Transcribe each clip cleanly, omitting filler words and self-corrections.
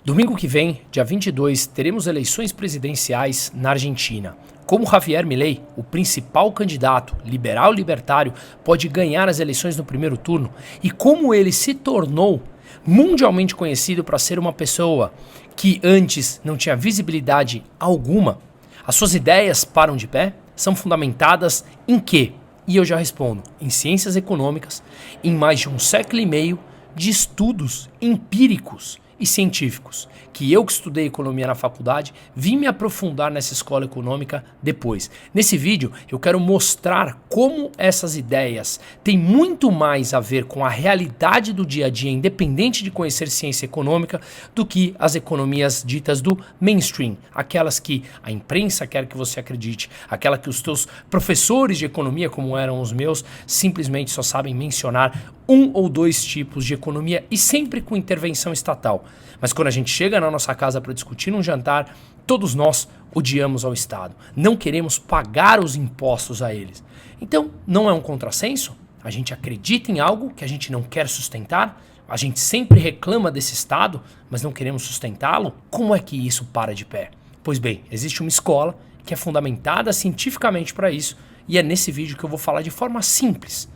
Domingo que vem, dia 22, teremos eleições presidenciais na Argentina. Como Javier Milei, o principal candidato liberal-libertário, pode ganhar as eleições no primeiro turno e como ele se tornou mundialmente conhecido para ser uma pessoa que antes não tinha visibilidade alguma. As suas ideias param de pé? São fundamentadas em quê? E eu já respondo, em ciências econômicas, em mais de um século e meio de estudos empíricos e científicos, que eu que estudei economia na faculdade, vim me aprofundar nessa escola econômica depois. Nesse vídeo eu quero mostrar como essas ideias têm muito mais a ver com a realidade do dia a dia, independente de conhecer ciência econômica, do que as economias ditas do mainstream, aquelas que a imprensa quer que você acredite, aquela que os teus professores de economia, como eram os meus, simplesmente só sabem mencionar um ou dois tipos de economia e sempre com intervenção estatal. Mas quando a gente chega na nossa casa para discutir um jantar, todos nós odiamos ao Estado. Não queremos pagar os impostos a eles. Então, não é um contrassenso? A gente acredita em algo que a gente não quer sustentar? A gente sempre reclama desse Estado, mas não queremos sustentá-lo? Como é que isso para de pé? Pois bem, existe uma escola que é fundamentada cientificamente para isso e é nesse vídeo que eu vou falar de forma simples.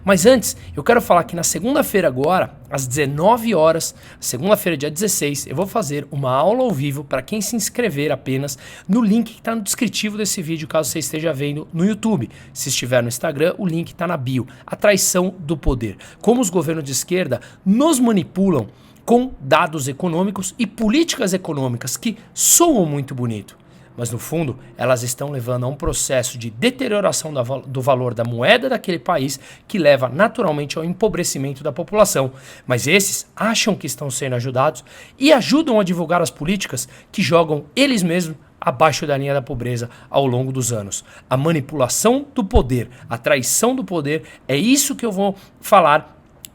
Mas antes, eu quero falar que na segunda-feira agora, às 19 horas, segunda-feira, dia 16, eu vou fazer uma aula ao vivo para quem se inscrever apenas no link que está no descritivo desse vídeo, caso você esteja vendo no YouTube. Se estiver no Instagram, o link está na bio. A traição do poder. Como os governos de esquerda nos manipulam com dados econômicos e políticas econômicas que soam muito bonito. Mas no fundo, elas estão levando a um processo de deterioração do valor da moeda daquele país que leva naturalmente ao empobrecimento da população. Mas esses acham que estão sendo ajudados e ajudam a divulgar as políticas que jogam eles mesmos abaixo da linha da pobreza ao longo dos anos. A manipulação do poder, a traição do poder, é isso que eu vou falar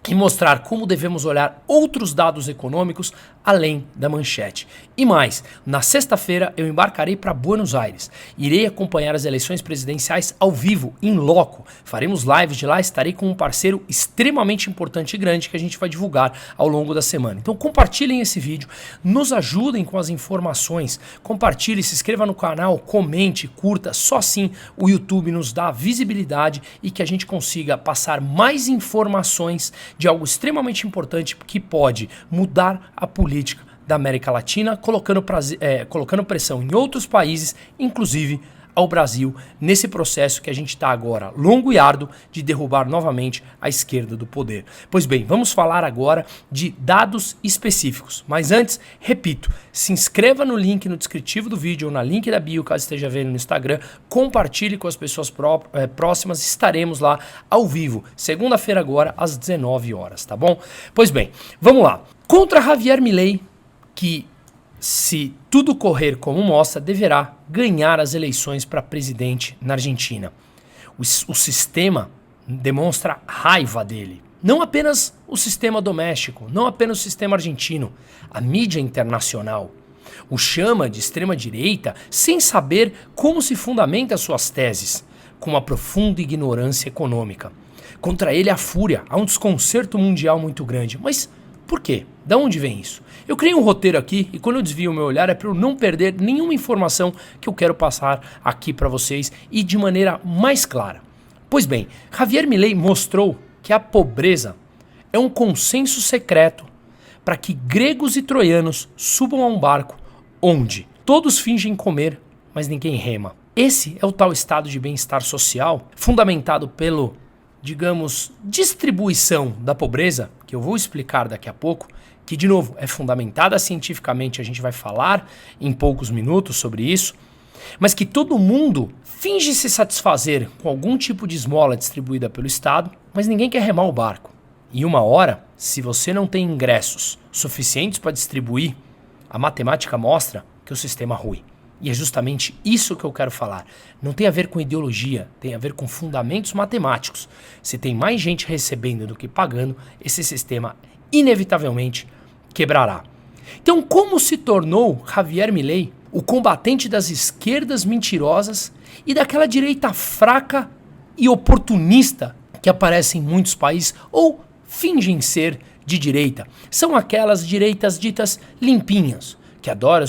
e mostrar como devemos olhar outros dados econômicos além da manchete. E mais, na sexta-feira eu embarcarei para Buenos Aires. Irei acompanhar as eleições presidenciais ao vivo, in loco. Faremos lives de lá, estarei com um parceiro extremamente importante e grande que a gente vai divulgar ao longo da semana. Então compartilhem esse vídeo, nos ajudem com as informações, compartilhe, se inscreva no canal, comente, curta, só assim o YouTube nos dá visibilidade e que a gente consiga passar mais informações de algo extremamente importante que pode mudar a política da América Latina, colocando pressão em outros países, inclusive ao Brasil, nesse processo que a gente está agora, longo e árduo, de derrubar novamente a esquerda do poder. Pois bem, vamos falar agora de dados específicos. Mas antes, repito, se inscreva no link no descritivo do vídeo ou na link da bio, caso esteja vendo no Instagram, compartilhe com as pessoas próximas, estaremos lá ao vivo, segunda-feira agora, às 19 horas, tá bom? Pois bem, vamos lá. Contra Javier Milei, que, se tudo correr como mostra, deverá ganhar as eleições para presidente na Argentina. O sistema demonstra raiva dele. Não apenas o sistema doméstico, não apenas o sistema argentino, a mídia internacional o chama de extrema-direita sem saber como se fundamenta suas teses, com uma profunda ignorância econômica. Contra ele há fúria, há um desconcerto mundial muito grande. Mas por quê? Da onde vem isso? Eu criei um roteiro aqui e quando eu desvio o meu olhar é para eu não perder nenhuma informação que eu quero passar aqui para vocês e de maneira mais clara. Pois bem, Javier Milei mostrou que a pobreza é um consenso secreto para que gregos e troianos subam a um barco onde todos fingem comer, mas ninguém rema. Esse é o tal estado de bem-estar social fundamentado pelo, digamos, distribuição da pobreza, que eu vou explicar daqui a pouco, que de novo é fundamentada cientificamente, a gente vai falar em poucos minutos sobre isso, mas que todo mundo finge se satisfazer com algum tipo de esmola distribuída pelo Estado, mas ninguém quer remar o barco. E uma hora, se você não tem ingressos suficientes para distribuir, a matemática mostra que o sistema rui. E é justamente isso que eu quero falar. Não tem a ver com ideologia, tem a ver com fundamentos matemáticos. Se tem mais gente recebendo do que pagando, esse sistema inevitavelmente quebrará. Então, como se tornou Javier Milei o combatente das esquerdas mentirosas e daquela direita fraca e oportunista que aparece em muitos países ou fingem ser de direita são aquelas direitas ditas limpinhas, que adoram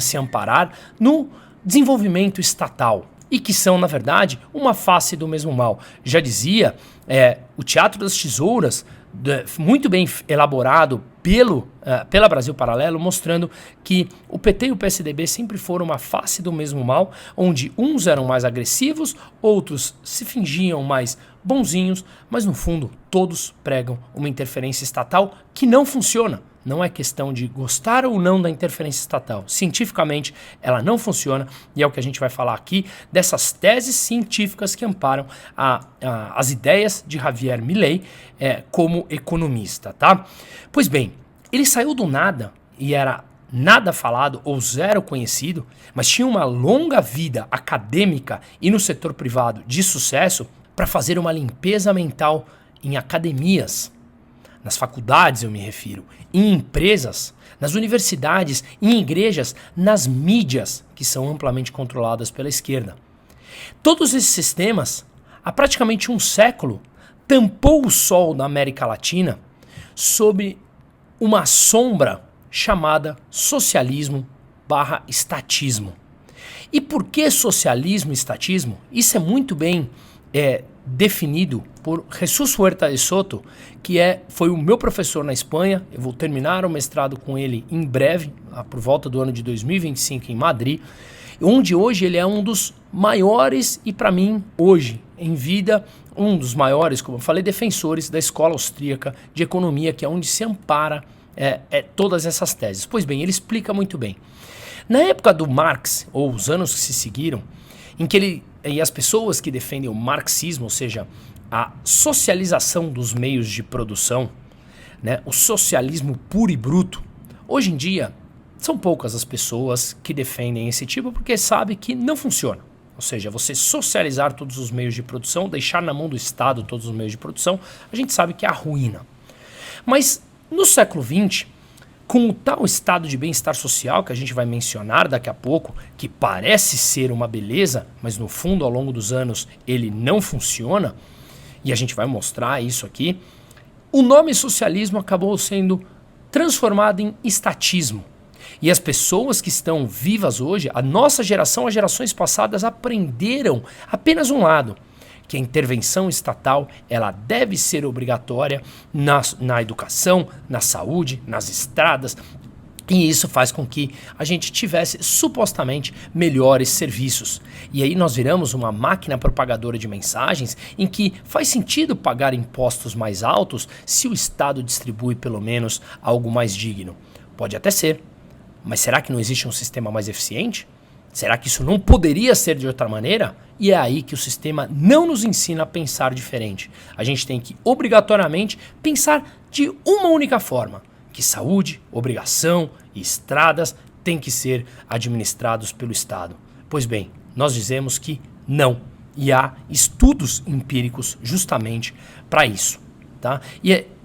se amparar no desenvolvimento estatal e que são, na verdade, uma face do mesmo mal. Já dizia o Teatro das Tesouras, muito bem elaborado pela Brasil Paralelo, mostrando que o PT e o PSDB sempre foram uma face do mesmo mal, onde uns eram mais agressivos, outros se fingiam mais bonzinhos, mas no fundo todos pregam uma interferência estatal que não funciona. Não é questão de gostar ou não da interferência estatal. Cientificamente, ela não funciona e é o que a gente vai falar aqui dessas teses científicas que amparam as ideias de Javier Milei como economista, tá? Pois bem, ele saiu do nada e era nada falado ou zero conhecido, mas tinha uma longa vida acadêmica e no setor privado de sucesso para fazer uma limpeza mental em academias. Nas faculdades eu me refiro, em empresas, nas universidades, em igrejas, nas mídias, que são amplamente controladas pela esquerda. Todos esses sistemas, há praticamente um século, tampou o sol da América Latina sob uma sombra chamada socialismo/estatismo. E por que socialismo e estatismo? Isso é muito bem definido por Jesús Huerta de Soto, que foi o meu professor na Espanha. Eu vou terminar o mestrado com ele em breve, por volta do ano de 2025 em Madrid, onde hoje ele é um dos maiores e, para mim, hoje, em vida, um dos maiores, como eu falei, defensores da escola austríaca de economia, que é onde se ampara todas essas teses. Pois bem, ele explica muito bem. Na época do Marx, ou os anos que se seguiram, em que e as pessoas que defendem o marxismo, ou seja, a socialização dos meios de produção, né, o socialismo puro e bruto, hoje em dia são poucas as pessoas que defendem esse tipo porque sabem que não funciona. Ou seja, você socializar todos os meios de produção, deixar na mão do Estado todos os meios de produção, a gente sabe que é a ruína. Mas no século XX, com o tal estado de bem-estar social que a gente vai mencionar daqui a pouco, que parece ser uma beleza, mas no fundo, ao longo dos anos, ele não funciona, e a gente vai mostrar isso aqui, o nome socialismo acabou sendo transformado em estatismo. E as pessoas que estão vivas hoje, a nossa geração, as gerações passadas, aprenderam apenas um lado, que a intervenção estatal ela deve ser obrigatória na educação, na saúde, nas estradas, e isso faz com que a gente tivesse supostamente melhores serviços. E aí nós viramos uma máquina propagadora de mensagens em que faz sentido pagar impostos mais altos se o Estado distribui pelo menos algo mais digno. Pode até ser, mas será que não existe um sistema mais eficiente? Será que isso não poderia ser de outra maneira? E é aí que o sistema não nos ensina a pensar diferente. A gente tem que, obrigatoriamente, pensar de uma única forma, que saúde, obrigação e estradas têm que ser administrados pelo Estado. Pois bem, nós dizemos que não. E há estudos empíricos justamente para isso. Tá?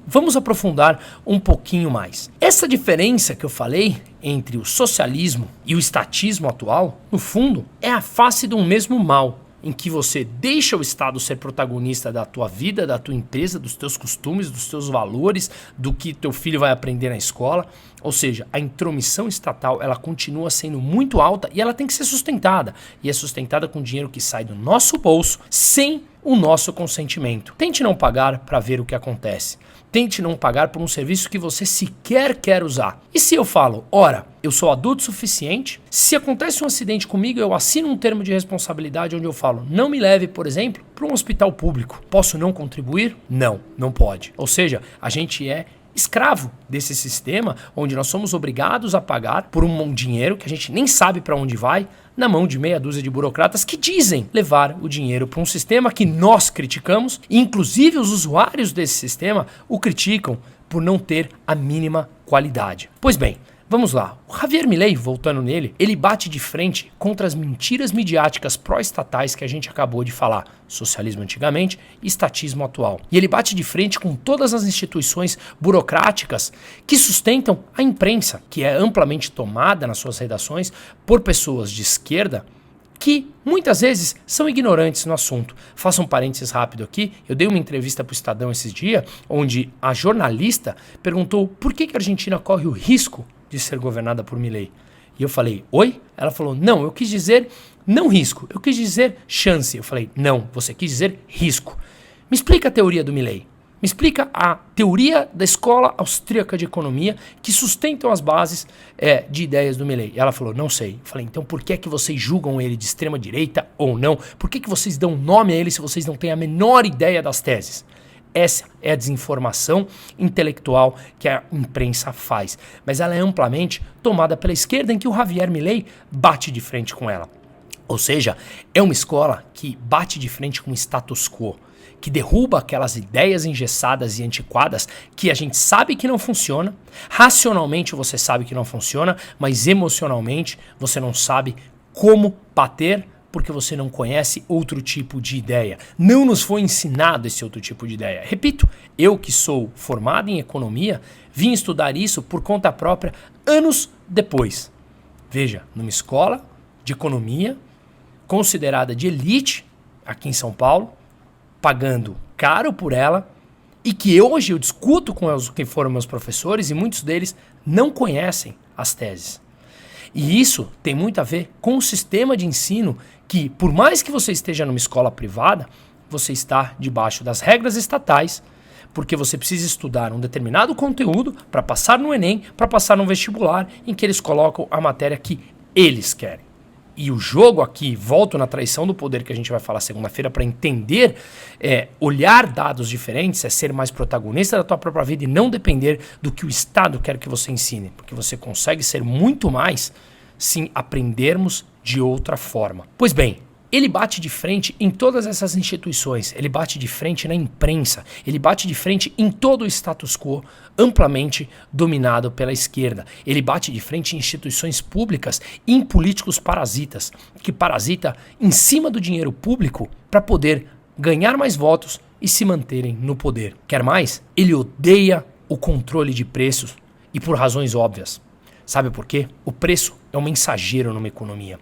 Vamos aprofundar um pouquinho mais. Essa diferença que eu falei entre o socialismo e o estatismo atual, no fundo, é a face de um mesmo mal, em que você deixa o Estado ser protagonista da tua vida, da tua empresa, dos teus costumes, dos teus valores, do que teu filho vai aprender na escola. Ou seja, a intromissão estatal ela continua sendo muito alta e ela tem que ser sustentada. E é sustentada com dinheiro que sai do nosso bolso sem o nosso consentimento. Tente não pagar para ver o que acontece. Tente não pagar por um serviço que você sequer quer usar. E se eu falo, ora, eu sou adulto o suficiente, se acontece um acidente comigo, eu assino um termo de responsabilidade onde eu falo, não me leve, por exemplo, para um hospital público. Posso não contribuir? Não, não pode. Ou seja, a gente é escravo desse sistema onde nós somos obrigados a pagar por um dinheiro que a gente nem sabe para onde vai, na mão de meia dúzia de burocratas que dizem levar o dinheiro para um sistema que nós criticamos, e inclusive os usuários desse sistema o criticam por não ter a mínima qualidade. Pois bem, vamos lá. O Javier Milei, voltando nele, ele bate de frente contra as mentiras midiáticas pró-estatais que a gente acabou de falar. Socialismo antigamente e estatismo atual. E ele bate de frente com todas as instituições burocráticas que sustentam a imprensa, que é amplamente tomada nas suas redações por pessoas de esquerda que muitas vezes são ignorantes no assunto. Faço um parênteses rápido aqui. Eu dei uma entrevista para o Estadão esses dias, onde a jornalista perguntou por que a Argentina corre o risco de ser governada por Milei. E eu falei, oi? Ela falou, não, eu quis dizer não risco, eu quis dizer chance. Eu falei, não, você quis dizer risco. Me explica a teoria do Milei. Me explica a teoria da escola austríaca de economia que sustentam as bases de ideias do Milei. Ela falou, não sei. Eu falei, então por que é que vocês julgam ele de extrema direita ou não? Por que vocês dão nome a ele se vocês não têm a menor ideia das teses? Essa é a desinformação intelectual que a imprensa faz. Mas ela é amplamente tomada pela esquerda, em que o Javier Milei bate de frente com ela. Ou seja, é uma escola que bate de frente com o status quo, que derruba aquelas ideias engessadas e antiquadas que a gente sabe que não funciona, racionalmente você sabe que não funciona, mas emocionalmente você não sabe como bater, porque você não conhece outro tipo de ideia. Não nos foi ensinado esse outro tipo de ideia. Repito, eu que sou formado em economia, vim estudar isso por conta própria anos depois. Veja, numa escola de economia, considerada de elite aqui em São Paulo, pagando caro por ela, e que hoje eu discuto com os que foram meus professores, e muitos deles não conhecem as teses. E isso tem muito a ver com o sistema de ensino que, por mais que você esteja numa escola privada, você está debaixo das regras estatais, porque você precisa estudar um determinado conteúdo para passar no Enem, para passar no vestibular, em que eles colocam a matéria que eles querem. E o jogo aqui, volto na traição do poder que a gente vai falar segunda-feira para entender, olhar dados diferentes, é ser mais protagonista da tua própria vida e não depender do que o Estado quer que você ensine. Porque você consegue ser muito mais se aprendermos de outra forma. Pois bem, ele bate de frente em todas essas instituições, ele bate de frente na imprensa, ele bate de frente em todo o status quo amplamente dominado pela esquerda. Ele bate de frente em instituições públicas e em políticos parasitas, que parasita em cima do dinheiro público para poder ganhar mais votos e se manterem no poder. Quer mais? Ele odeia o controle de preços e por razões óbvias. Sabe por quê? O preço é um mensageiro numa economia.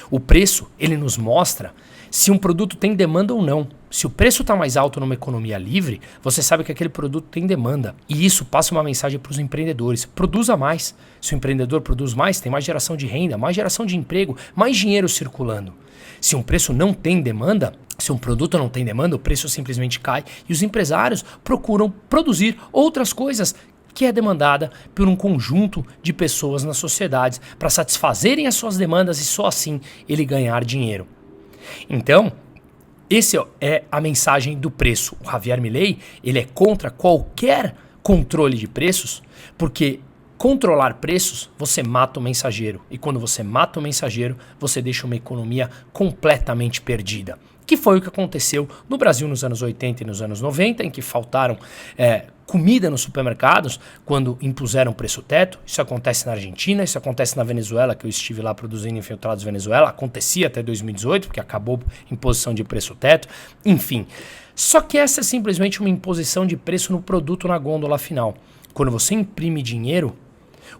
O preço, ele nos mostra se um produto tem demanda ou não. Se o preço está mais alto numa economia livre, você sabe que aquele produto tem demanda. E isso passa uma mensagem para os empreendedores. Produza mais. Se o empreendedor produz mais, tem mais geração de renda, mais geração de emprego, mais dinheiro circulando. Se um preço não tem demanda, se um produto não tem demanda, o preço simplesmente cai e os empresários procuram produzir outras coisas que é demandada por um conjunto de pessoas nas sociedades para satisfazerem as suas demandas e só assim ele ganhar dinheiro. Então, essa é a mensagem do preço. O Javier Milei, ele é contra qualquer controle de preços, porque controlar preços, você mata o mensageiro. E quando você mata o mensageiro, você deixa uma economia completamente perdida. Que foi o que aconteceu no Brasil nos anos 80 e nos anos 90, em que faltaram comida nos supermercados quando impuseram preço teto. Isso acontece na Argentina, isso acontece na Venezuela, que eu estive lá produzindo infiltrados Venezuela. Acontecia até 2018, porque acabou a imposição de preço teto. Enfim, só que essa é simplesmente uma imposição de preço no produto na gôndola final. Quando você imprime dinheiro,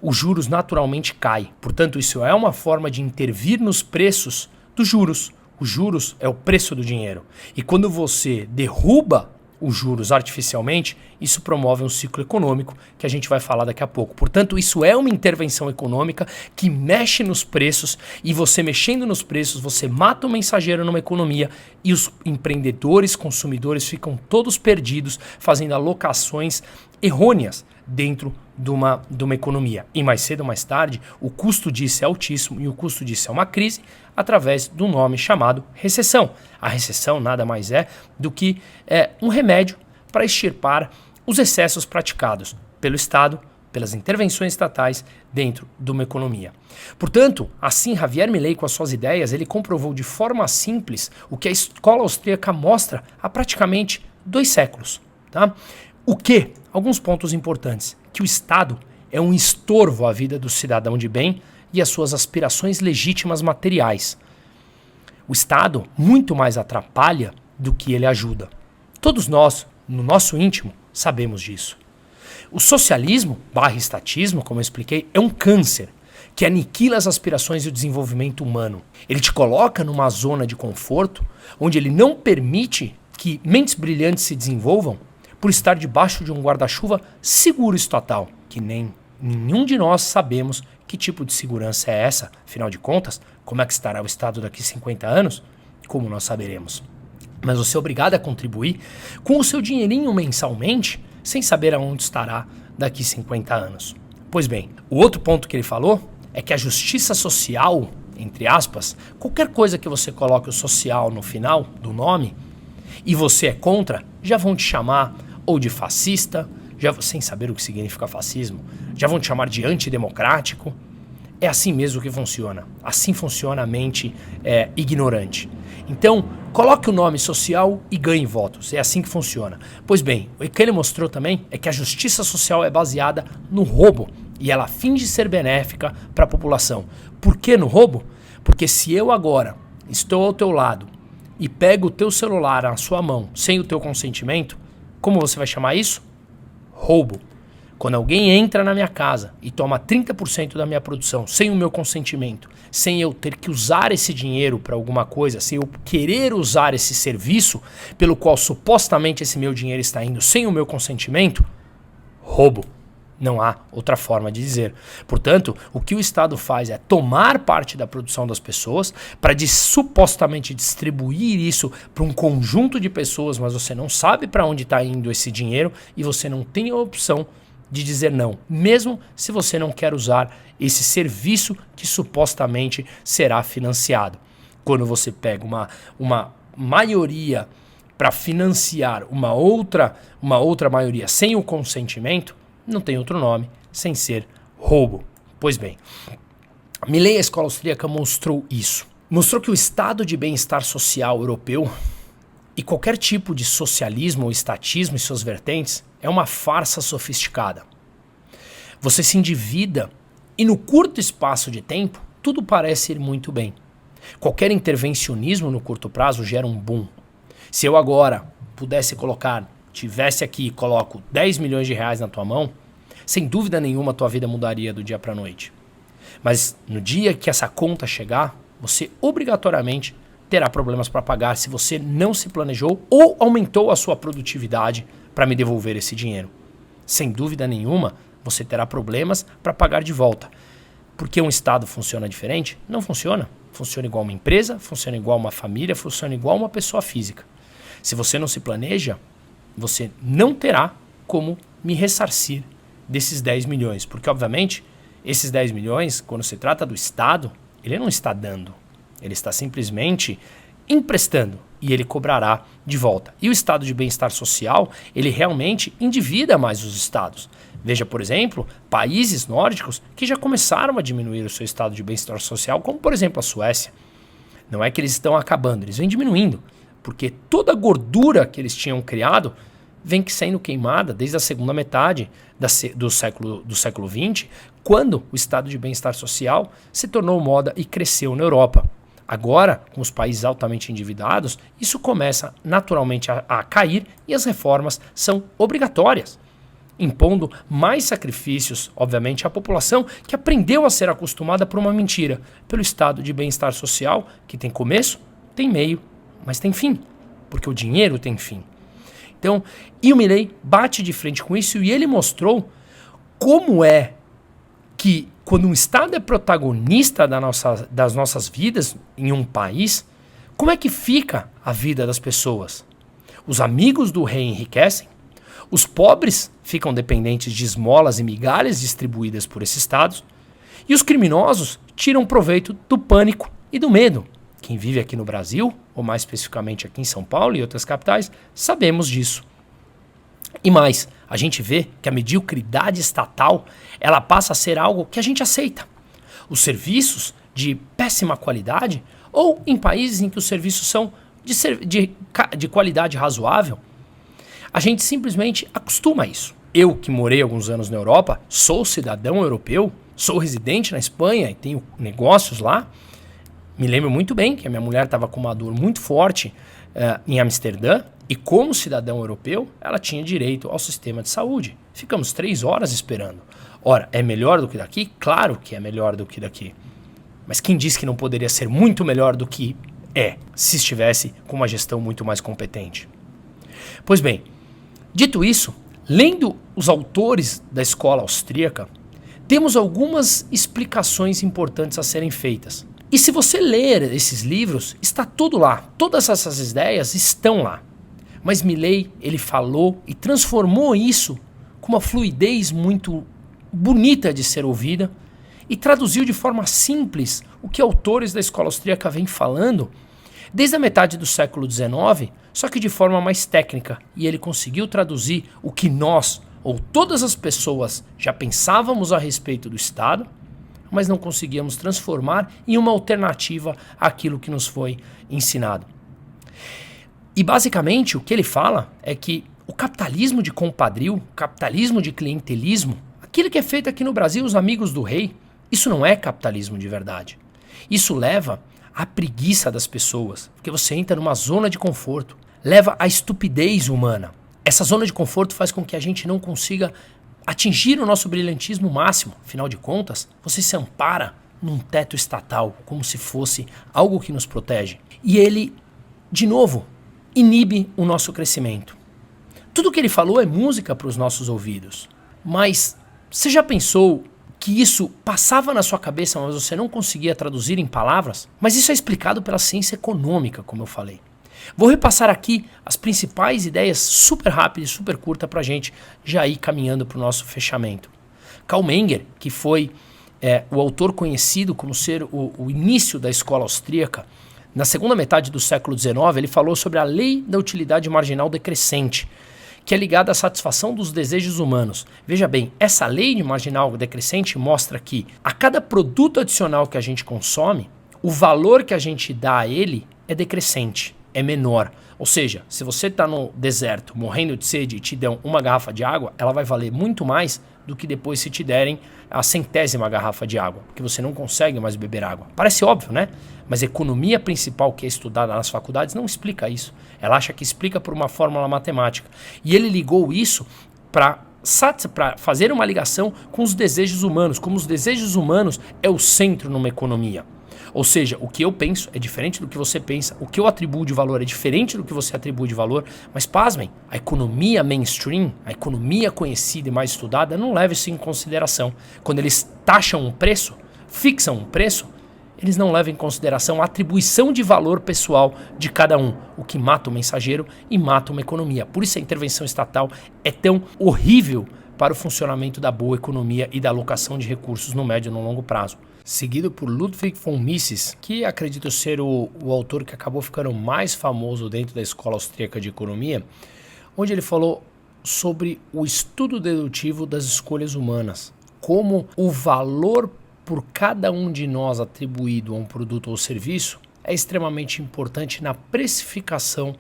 os juros naturalmente caem. Portanto, isso é uma forma de intervir nos preços dos juros. Os juros é o preço do dinheiro. E quando você derruba os juros artificialmente, isso promove um ciclo econômico que a gente vai falar daqui a pouco. Portanto, isso é uma intervenção econômica que mexe nos preços, e você mexendo nos preços, você mata o mensageiro numa economia e os empreendedores, consumidores ficam todos perdidos fazendo alocações errôneas dentro de uma economia. E mais cedo ou mais tarde, o custo disso é altíssimo, e o custo disso é uma crise através de um nome chamado recessão. A recessão nada mais é do que um remédio para extirpar os excessos praticados pelo Estado, pelas intervenções estatais dentro de uma economia. Portanto, assim, Javier Milei, com as suas ideias, ele comprovou de forma simples o que a escola austríaca mostra há praticamente 2 séculos. Tá? O que? Alguns pontos importantes. Que o Estado é um estorvo à vida do cidadão de bem e às suas aspirações legítimas materiais. O Estado muito mais atrapalha do que ele ajuda. Todos nós, no nosso íntimo, sabemos disso. O socialismo, estatismo, como eu expliquei, é um câncer que aniquila as aspirações e o desenvolvimento humano. Ele te coloca numa zona de conforto onde ele não permite que mentes brilhantes se desenvolvam por estar debaixo de um guarda-chuva seguro estatal, que nem nenhum de nós sabemos que tipo de segurança é essa. Afinal de contas, como é que estará o Estado daqui a 50 anos? Como nós saberemos? Mas você é obrigado a contribuir com o seu dinheirinho mensalmente sem saber aonde estará daqui a 50 anos. Pois bem, o outro ponto que ele falou é que a justiça social, entre aspas, qualquer coisa que você coloque o social no final do nome e você é contra, já vão te chamar ou de fascista, sem saber o que significa fascismo, já vão te chamar de antidemocrático. É assim mesmo que funciona. Assim funciona a mente ignorante. Então, coloque o nome social e ganhe votos. É assim que funciona. Pois bem, o que ele mostrou também é que a justiça social é baseada no roubo e ela finge ser benéfica para a população. Por que no roubo? Porque se eu agora estou ao teu lado e pego o teu celular na sua mão sem o teu consentimento, como você vai chamar isso? Roubo. Quando alguém entra na minha casa e toma 30% da minha produção sem o meu consentimento, sem eu ter que usar esse dinheiro para alguma coisa, sem eu querer usar esse serviço pelo qual supostamente esse meu dinheiro está indo sem o meu consentimento, roubo. Não há outra forma de dizer. Portanto, o que o Estado faz é tomar parte da produção das pessoas para supostamente distribuir isso para um conjunto de pessoas, mas você não sabe para onde está indo esse dinheiro e você não tem a opção de dizer não, mesmo se você não quer usar esse serviço que supostamente será financiado. Quando você pega uma maioria para financiar uma outra maioria sem o consentimento, não tem outro nome sem ser roubo. Pois bem, Milley, a escola austríaca, mostrou isso. Mostrou que o estado de bem-estar social europeu e qualquer tipo de socialismo ou estatismo e suas vertentes é uma farsa sofisticada. Você se endivida e no curto espaço de tempo tudo parece ir muito bem. Qualquer intervencionismo no curto prazo gera um boom. Se eu agora pudesse tivesse aqui e coloco 10 milhões de reais na tua mão, sem dúvida nenhuma a tua vida mudaria do dia para a noite. Mas no dia que essa conta chegar, você obrigatoriamente terá problemas para pagar se você não se planejou ou aumentou a sua produtividade para me devolver esse dinheiro. Sem dúvida nenhuma, você terá problemas para pagar de volta. Porque um Estado funciona diferente? Não funciona. Funciona igual uma empresa, funciona igual uma família, funciona igual uma pessoa física. Se você não se planeja, você não terá como me ressarcir desses 10 milhões. Porque, obviamente, esses 10 milhões, quando se trata do Estado, ele não está dando. Ele está simplesmente emprestando e ele cobrará de volta. E o estado de bem-estar social, ele realmente endivida mais os estados. Veja, por exemplo, países nórdicos que já começaram a diminuir o seu estado de bem-estar social, como, por exemplo, a Suécia. Não é que eles estão acabando, eles vêm diminuindo, porque toda a gordura que eles tinham criado vem sendo queimada desde a segunda metade do século XX, quando o estado de bem-estar social se tornou moda e cresceu na Europa. Agora, com os países altamente endividados, isso começa naturalmente a cair e as reformas são obrigatórias, impondo mais sacrifícios, obviamente, à população que aprendeu a ser acostumada por uma mentira, pelo estado de bem-estar social, que tem começo, tem meio, mas tem fim, porque o dinheiro tem fim. Então, e o Milley bate de frente com isso e ele mostrou como é que quando um Estado é protagonista das nossas vidas em um país, como é que fica a vida das pessoas? Os amigos do rei enriquecem, os pobres ficam dependentes de esmolas e migalhas distribuídas por esses estados, e os criminosos tiram proveito do pânico e do medo. Quem vive aqui no Brasil, ou mais especificamente aqui em São Paulo e outras capitais, sabemos disso. E mais, a gente vê que a mediocridade estatal ela passa a ser algo que a gente aceita. Os serviços de péssima qualidade, ou em países em que os serviços são de qualidade razoável, a gente simplesmente acostuma a isso. Eu, que morei alguns anos na Europa, sou cidadão europeu, sou residente na Espanha e tenho negócios lá, me lembro muito bem que a minha mulher estava com uma dor muito forte em Amsterdã, e como cidadão europeu, ela tinha direito ao sistema de saúde. Ficamos 3 horas esperando. Ora, é melhor do que daqui? Claro que é melhor do que daqui. Mas quem disse que não poderia ser muito melhor do que se estivesse com uma gestão muito mais competente? Pois bem, dito isso, lendo os autores da escola austríaca, temos algumas explicações importantes a serem feitas. E se você ler esses livros, está tudo lá. Todas essas ideias estão lá. Mas Milley, ele falou e transformou isso com uma fluidez muito bonita de ser ouvida e traduziu de forma simples o que autores da escola austríaca vêm falando desde a metade do século XIX, só que de forma mais técnica. E ele conseguiu traduzir o que nós, ou todas as pessoas, já pensávamos a respeito do Estado, mas não conseguíamos transformar em uma alternativa àquilo que nos foi ensinado. E basicamente o que ele fala é que o capitalismo de compadrio, o capitalismo de clientelismo, aquilo que é feito aqui no Brasil, os amigos do rei, isso não é capitalismo de verdade. Isso leva à preguiça das pessoas, porque você entra numa zona de conforto, leva à estupidez humana. Essa zona de conforto faz com que a gente não consiga atingir o nosso brilhantismo máximo. Afinal de contas, você se ampara num teto estatal, como se fosse algo que nos protege. E ele, de novo, inibe o nosso crescimento. Tudo que ele falou é música para os nossos ouvidos. Mas você já pensou que isso passava na sua cabeça, mas você não conseguia traduzir em palavras? Mas isso é explicado pela ciência econômica, como eu falei. Vou repassar aqui as principais ideias super rápidas e super curtas para a gente já ir caminhando para o nosso fechamento. Karl Menger, que foi o autor conhecido como ser o início da escola austríaca, na segunda metade do século XIX, ele falou sobre a lei da utilidade marginal decrescente, que é ligada à satisfação dos desejos humanos. Veja bem, essa lei de marginal decrescente mostra que a cada produto adicional que a gente consome, o valor que a gente dá a ele é decrescente, é menor. Ou seja, se você está no deserto morrendo de sede e te dão uma garrafa de água, ela vai valer muito mais do que depois se te derem a 100ª garrafa de água, porque você não consegue mais beber água. Parece óbvio, né? Mas a economia principal que é estudada nas faculdades não explica isso. Ela acha que explica por uma fórmula matemática. E ele ligou isso para fazer uma ligação com os desejos humanos, como os desejos humanos é o centro numa economia. Ou seja, o que eu penso é diferente do que você pensa, o que eu atribuo de valor é diferente do que você atribui de valor, mas pasmem, a economia mainstream, a economia conhecida e mais estudada não leva isso em consideração. Quando eles taxam um preço, fixam um preço, eles não levam em consideração a atribuição de valor pessoal de cada um, o que mata o mensageiro e mata uma economia. Por isso a intervenção estatal é tão horrível para o funcionamento da boa economia e da alocação de recursos no médio e no longo prazo. Seguido por Ludwig von Mises, que acredito ser o autor que acabou ficando mais famoso dentro da escola austríaca de economia, onde ele falou sobre o estudo dedutivo das escolhas humanas, como o valor por cada um de nós atribuído a um produto ou serviço é extremamente importante na precificação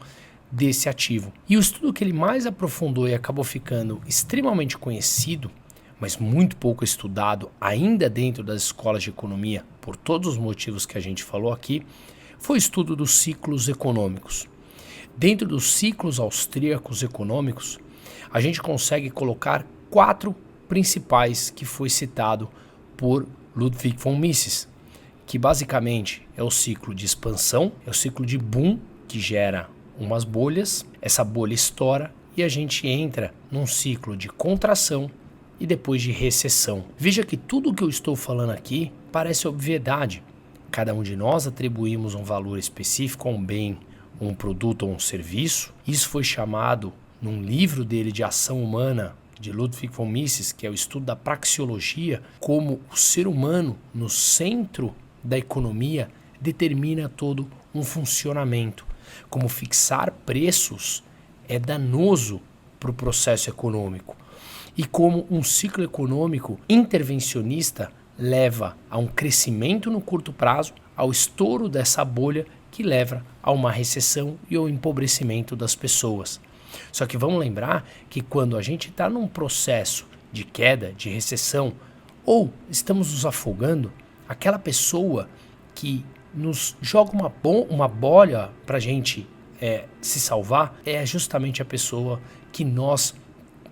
desse ativo. E o estudo que ele mais aprofundou e acabou ficando extremamente conhecido, mas muito pouco estudado ainda dentro das escolas de economia, por todos os motivos que a gente falou aqui, foi o estudo dos ciclos econômicos. Dentro dos ciclos austríacos econômicos, a gente consegue colocar 4 principais que foi citado por Ludwig von Mises, que basicamente é o ciclo de expansão, é o ciclo de boom, que gera umas bolhas, essa bolha estoura e a gente entra num ciclo de contração e depois de recessão. Veja que tudo o que eu estou falando aqui parece obviedade. Cada um de nós atribuímos um valor específico a um bem, um produto ou um serviço. Isso foi chamado, num livro dele de ação humana, de Ludwig von Mises, que é o estudo da praxeologia, como o ser humano no centro da economia determina todo um funcionamento. Como fixar preços é danoso para o processo econômico. E como um ciclo econômico intervencionista leva a um crescimento no curto prazo, ao estouro dessa bolha que leva a uma recessão e ao empobrecimento das pessoas. Só que vamos lembrar que quando a gente está num processo de queda, de recessão, ou estamos nos afogando, aquela pessoa que nos joga uma bolha para a gente se salvar é justamente a pessoa que nós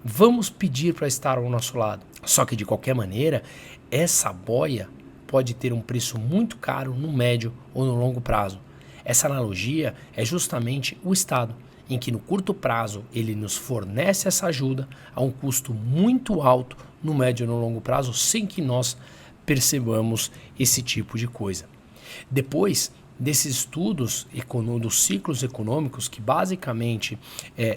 vamos pedir para estar ao nosso lado. Só que de qualquer maneira, essa boia pode ter um preço muito caro no médio ou no longo prazo. Essa analogia é justamente o Estado, em que no curto prazo ele nos fornece essa ajuda a um custo muito alto no médio e no longo prazo, sem que nós percebamos esse tipo de coisa. Depois desses estudos dos ciclos econômicos, que basicamente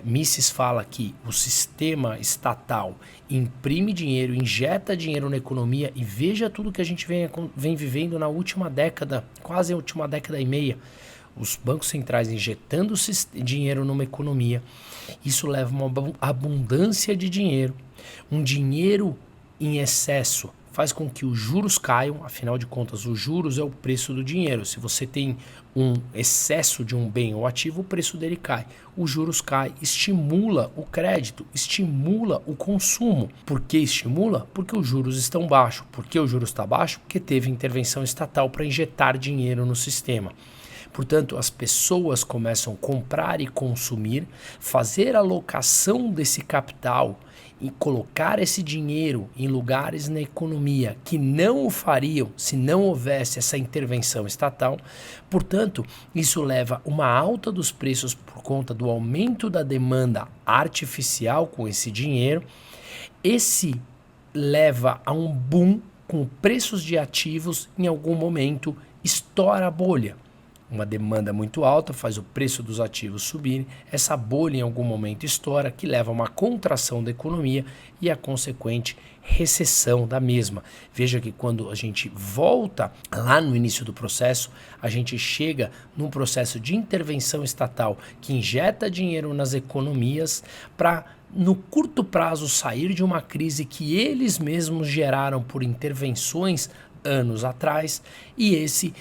Mises fala que o sistema estatal imprime dinheiro, injeta dinheiro na economia, e veja tudo que a gente vem vivendo na última década, quase a última década e meia, os bancos centrais injetando dinheiro numa economia. Isso leva a uma abundância de dinheiro, um dinheiro em excesso faz com que os juros caiam. Afinal de contas, os juros é o preço do dinheiro. Se você tem um excesso de um bem ou ativo, o preço dele cai. Os juros caem, estimula o crédito, estimula o consumo. Por que estimula? Porque os juros estão baixos. Por que o juros está baixo? Porque teve intervenção estatal para injetar dinheiro no sistema. Portanto, as pessoas começam a comprar e consumir, fazer alocação desse capital e colocar esse dinheiro em lugares na economia que não o fariam se não houvesse essa intervenção estatal. Portanto, isso leva a uma alta dos preços por conta do aumento da demanda artificial com esse dinheiro. Esse leva a um boom com preços de ativos, em algum momento estoura a bolha. Uma demanda muito alta faz o preço dos ativos subir, essa bolha em algum momento estoura, que leva a uma contração da economia e a consequente recessão da mesma. Veja que quando a gente volta lá no início do processo, a gente chega num processo de intervenção estatal que injeta dinheiro nas economias para, no curto prazo, sair de uma crise que eles mesmos geraram por intervenções anos atrás, e esse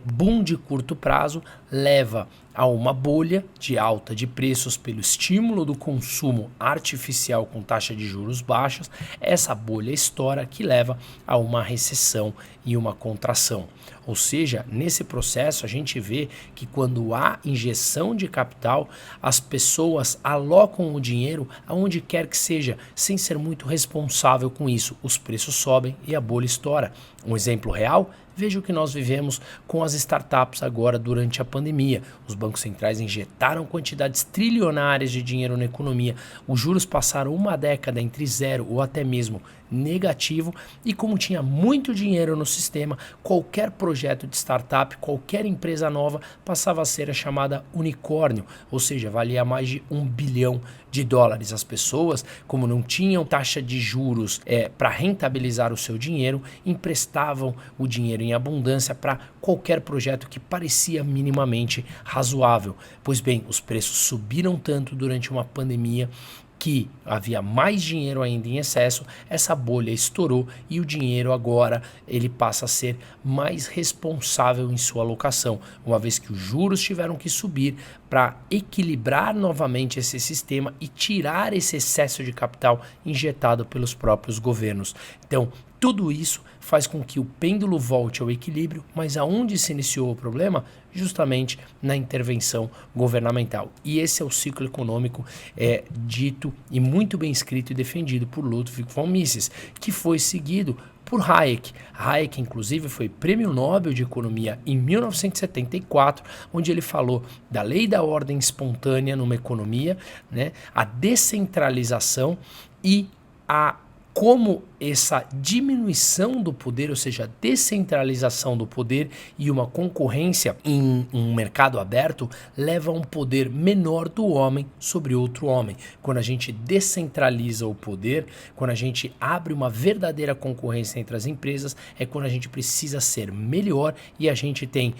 boom de curto prazo leva a uma bolha de alta de preços pelo estímulo do consumo artificial com taxa de juros baixas. Essa bolha estoura, que leva a uma recessão e uma contração. Ou seja, nesse processo a gente vê que quando há injeção de capital, as pessoas alocam o dinheiro aonde quer que seja, sem ser muito responsável com isso. Os preços sobem e a bolha estoura. Um exemplo real: veja o que nós vivemos com as startups agora durante a pandemia. Os bancos centrais injetaram quantidades trilionárias de dinheiro na economia. Os juros passaram uma década entre zero ou até mesmo negativo, e como tinha muito dinheiro no sistema, qualquer projeto de startup, qualquer empresa nova passava a ser a chamada unicórnio, ou seja, valia mais de $1 bilhão. As pessoas, como não tinham taxa de juros para rentabilizar o seu dinheiro, emprestavam o dinheiro em abundância para qualquer projeto que parecia minimamente razoável. Pois bem, os preços subiram tanto durante uma pandemia que havia mais dinheiro ainda em excesso, essa bolha estourou e o dinheiro agora ele passa a ser mais responsável em sua alocação, uma vez que os juros tiveram que subir para equilibrar novamente esse sistema e tirar esse excesso de capital injetado pelos próprios governos. Então, tudo isso faz com que o pêndulo volte ao equilíbrio, mas aonde se iniciou o problema? Justamente na intervenção governamental. E esse é o ciclo econômico dito e muito bem escrito e defendido por Ludwig von Mises, que foi seguido por Hayek. Hayek, inclusive, foi prêmio Nobel de Economia em 1974, onde ele falou da lei da ordem espontânea numa economia, né, a descentralização e como essa diminuição do poder, ou seja, a descentralização do poder e uma concorrência em um mercado aberto, leva a um poder menor do homem sobre outro homem. Quando a gente descentraliza o poder, quando a gente abre uma verdadeira concorrência entre as empresas, é quando a gente precisa ser melhor e a gente tem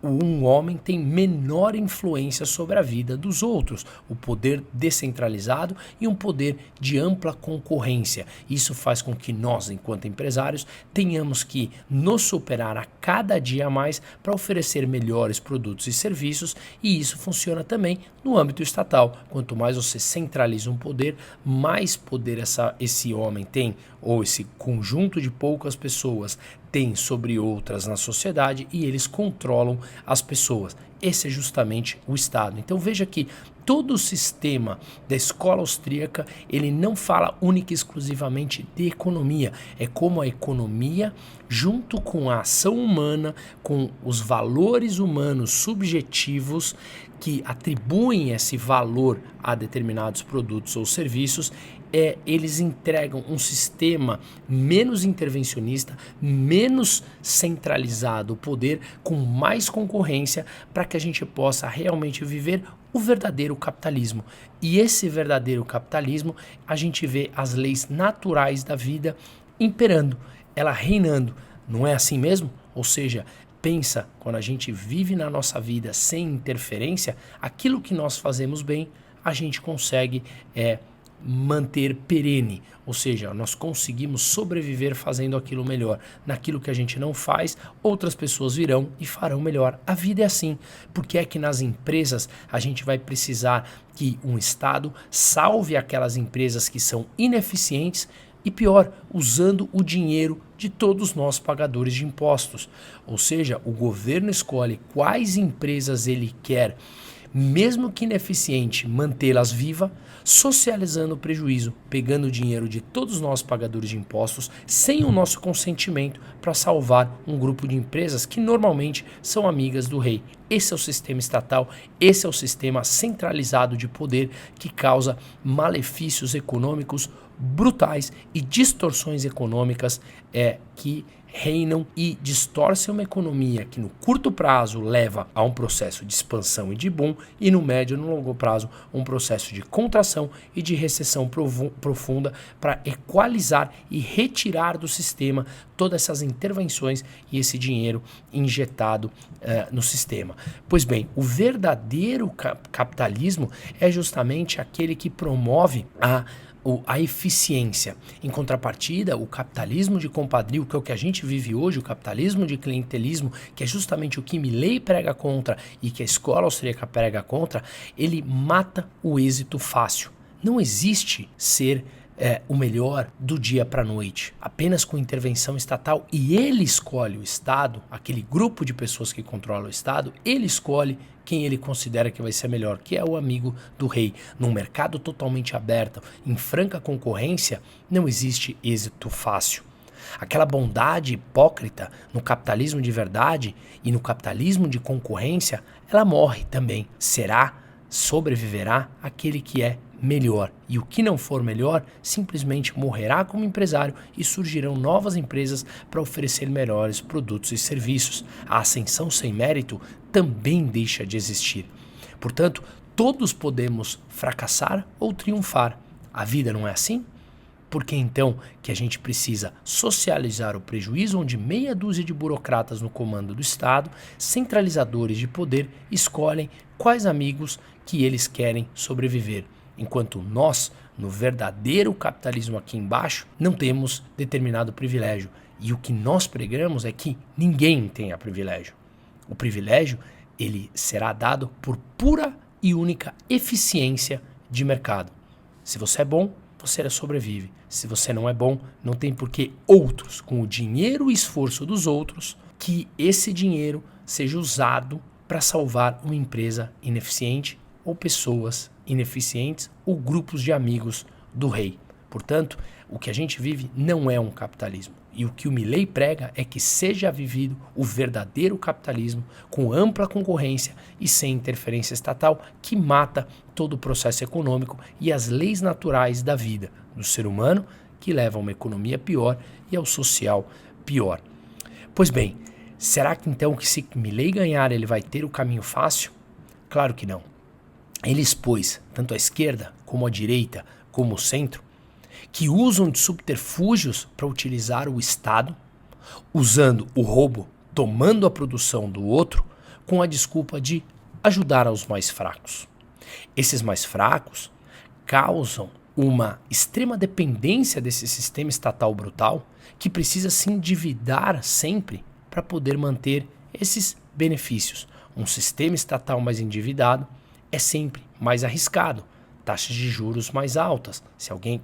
um homem tem menor influência sobre a vida dos outros, o poder descentralizado e um poder de ampla concorrência. Isso faz com que nós, enquanto empresários, tenhamos que nos superar a cada dia mais para oferecer melhores produtos e serviços, e isso funciona também no âmbito estatal. Quanto mais você centraliza um poder, mais poder esse homem tem, ou esse conjunto de poucas pessoas tem sobre outras na sociedade, e eles controlam as pessoas. Esse é justamente o Estado. Então veja que todo o sistema da escola austríaca, ele não fala única e exclusivamente de economia. É como a economia, junto com a ação humana, com os valores humanos subjetivos que atribuem esse valor a determinados produtos ou serviços, eles entregam um sistema menos intervencionista, menos centralizado o poder, com mais concorrência, para que a gente possa realmente viver o verdadeiro capitalismo. E esse verdadeiro capitalismo, a gente vê as leis naturais da vida imperando, ela reinando. Não é assim mesmo? Ou seja, pensa, quando a gente vive na nossa vida sem interferência, aquilo que nós fazemos bem, a gente consegue manter perene, ou seja, nós conseguimos sobreviver fazendo aquilo melhor. Naquilo que a gente não faz, outras pessoas virão e farão melhor. A vida é assim. Porque é que nas empresas a gente vai precisar que um Estado salve aquelas empresas que são ineficientes e pior, usando o dinheiro de todos nós pagadores de impostos. Ou seja, o governo escolhe quais empresas ele quer, mesmo que ineficiente, mantê-las vivas, socializando o prejuízo, pegando o dinheiro de todos nós pagadores de impostos, sem o nosso consentimento, para salvar um grupo de empresas que normalmente são amigas do rei. Esse é o sistema estatal, esse é o sistema centralizado de poder que causa malefícios econômicos brutais e distorções econômicas que reinam e distorcem uma economia que no curto prazo leva a um processo de expansão e de boom, e no médio e no longo prazo um processo de contração e de recessão profunda, para equalizar e retirar do sistema todas essas intervenções e esse dinheiro injetado no sistema. Pois bem, o verdadeiro capitalismo é justamente aquele que promove a eficiência. Em contrapartida, o capitalismo de compadrio, que é o que a gente vive hoje, o capitalismo de clientelismo, que é justamente o que Milley prega contra e que a escola austríaca prega contra, ele mata o êxito fácil. Não existe ser o melhor do dia para a noite, apenas com intervenção estatal, e ele escolhe o Estado, aquele grupo de pessoas que controla o Estado, ele escolhe quem ele considera que vai ser melhor, que é o amigo do rei. Num mercado totalmente aberto, em franca concorrência, não existe êxito fácil. Aquela bondade hipócrita no capitalismo de verdade e no capitalismo de concorrência, ela morre também. Sobreviverá aquele que é melhor. E o que não for melhor, simplesmente morrerá como empresário e surgirão novas empresas para oferecer melhores produtos e serviços. A ascensão sem mérito também deixa de existir. Portanto, todos podemos fracassar ou triunfar. A vida não é assim? Por que então que a gente precisa socializar o prejuízo, onde meia dúzia de burocratas no comando do Estado, centralizadores de poder, escolhem quais amigos que eles querem sobreviver, enquanto nós, no verdadeiro capitalismo aqui embaixo, não temos determinado privilégio. E o que nós pregamos é que ninguém tenha privilégio. O privilégio, ele será dado por pura e única eficiência de mercado. Se você é bom, você sobrevive. Se você não é bom, não tem por que outros, com o dinheiro e esforço dos outros, que esse dinheiro seja usado para salvar uma empresa ineficiente ou pessoas ineficientes ou grupos de amigos do rei. Portanto, o que a gente vive não é um capitalismo. E o que o Milley prega é que seja vivido o verdadeiro capitalismo, com ampla concorrência e sem interferência estatal, que mata todo o processo econômico e as leis naturais da vida do ser humano, que leva a uma economia pior e ao social pior. Pois bem, será que então que se Milley ganhar ele vai ter o caminho fácil? Claro que não. Ele expôs tanto a esquerda como a direita como o centro que usam de subterfúgios para utilizar o Estado, usando o roubo, tomando a produção do outro, com a desculpa de ajudar aos mais fracos. Esses mais fracos causam uma extrema dependência desse sistema estatal brutal, que precisa se endividar sempre para poder manter esses benefícios. Um sistema estatal mais endividado é sempre mais arriscado. Taxas de juros mais altas.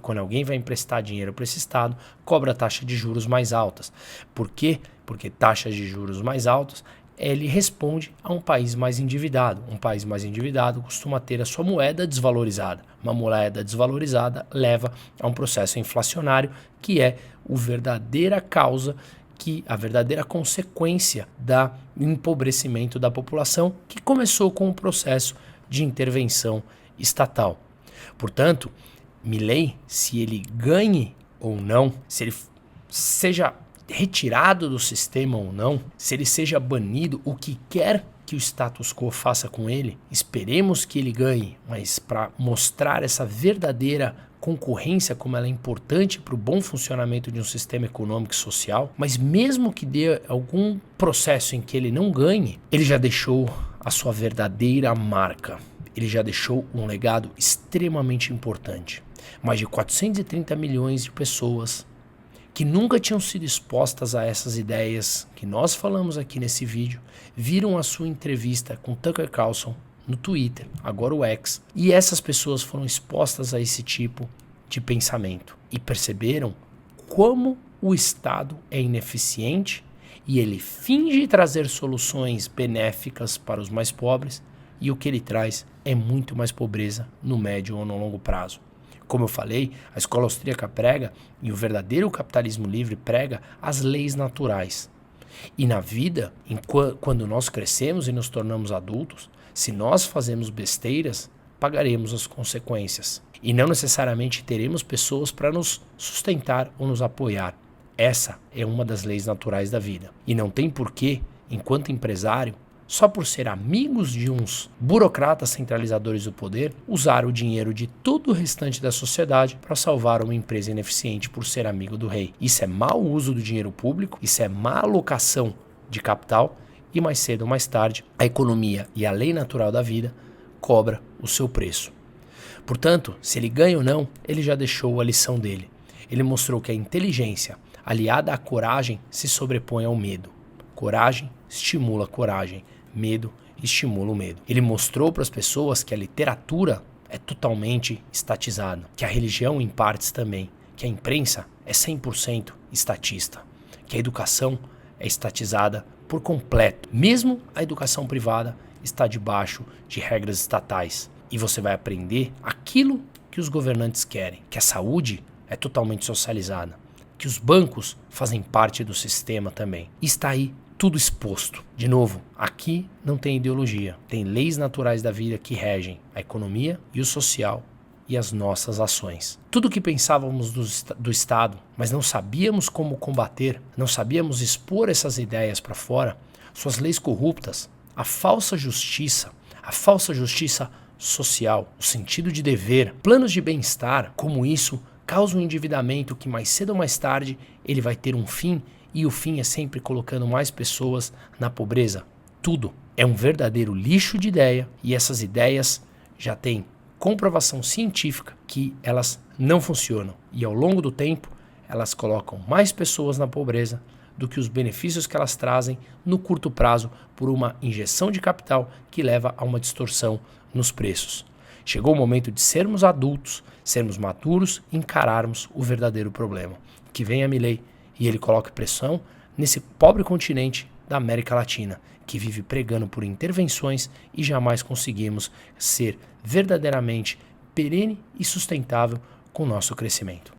Quando alguém vai emprestar dinheiro para esse Estado, cobra taxa de juros mais altas. Por quê? Porque taxas de juros mais altas ele responde a um país mais endividado. Um país mais endividado costuma ter a sua moeda desvalorizada. Uma moeda desvalorizada leva a um processo inflacionário, que é a verdadeira causa, a verdadeira consequência do empobrecimento da população, que começou com o processo de intervenção estatal. Portanto, Milei, se ele ganhe ou não, se ele seja retirado do sistema ou não, se ele seja banido, o que quer que o status quo faça com ele, esperemos que ele ganhe, mas para mostrar essa verdadeira concorrência, como ela é importante para o bom funcionamento de um sistema econômico e social, mas mesmo que dê algum processo em que ele não ganhe, ele já deixou a sua verdadeira marca. Ele já deixou um legado extremamente importante. Mais de 430 milhões de pessoas que nunca tinham sido expostas a essas ideias que nós falamos aqui nesse vídeo, viram a sua entrevista com Tucker Carlson no Twitter, agora o X, e essas pessoas foram expostas a esse tipo de pensamento e perceberam como o Estado é ineficiente e ele finge trazer soluções benéficas para os mais pobres, e o que ele traz é muito mais pobreza no médio ou no longo prazo. Como eu falei, a escola austríaca prega, e o verdadeiro capitalismo livre prega, as leis naturais. E na vida, quando nós crescemos e nos tornamos adultos, se nós fazemos besteiras, pagaremos as consequências. E não necessariamente teremos pessoas para nos sustentar ou nos apoiar. Essa é uma das leis naturais da vida. E não tem porquê, enquanto empresário, só por ser amigos de uns burocratas centralizadores do poder, usar o dinheiro de todo o restante da sociedade para salvar uma empresa ineficiente por ser amigo do rei. Isso é mau uso do dinheiro público, isso é má alocação de capital, e mais cedo ou mais tarde, a economia e a lei natural da vida cobra o seu preço. Portanto, se ele ganha ou não, ele já deixou a lição dele. Ele mostrou que a inteligência, aliada à coragem, se sobrepõe ao medo. Coragem estimula a coragem, medo estimula o medo. Ele mostrou para as pessoas que a literatura é totalmente estatizada, que a religião em partes também, que a imprensa é 100% estatista, que a educação é estatizada por completo. Mesmo a educação privada está debaixo de regras estatais. E você vai aprender aquilo que os governantes querem, que a saúde é totalmente socializada, que os bancos fazem parte do sistema também. E está aí tudo exposto. De novo, aqui não tem ideologia, tem leis naturais da vida que regem a economia e o social e as nossas ações. Tudo que pensávamos do Estado, mas não sabíamos como combater, não sabíamos expor essas ideias para fora, suas leis corruptas, a falsa justiça social, o sentido de dever, planos de bem-estar, como isso causa um endividamento que mais cedo ou mais tarde ele vai ter um fim, e o fim é sempre colocando mais pessoas na pobreza. Tudo é um verdadeiro lixo de ideia, e essas ideias já têm comprovação científica que elas não funcionam, e ao longo do tempo elas colocam mais pessoas na pobreza do que os benefícios que elas trazem no curto prazo por uma injeção de capital que leva a uma distorção nos preços. Chegou o momento de sermos adultos, sermos maduros e encararmos o verdadeiro problema. Que venha Milei e ele coloque pressão nesse pobre continente da América Latina, que vive pregando por intervenções e jamais conseguimos ser verdadeiramente perene e sustentável com o nosso crescimento.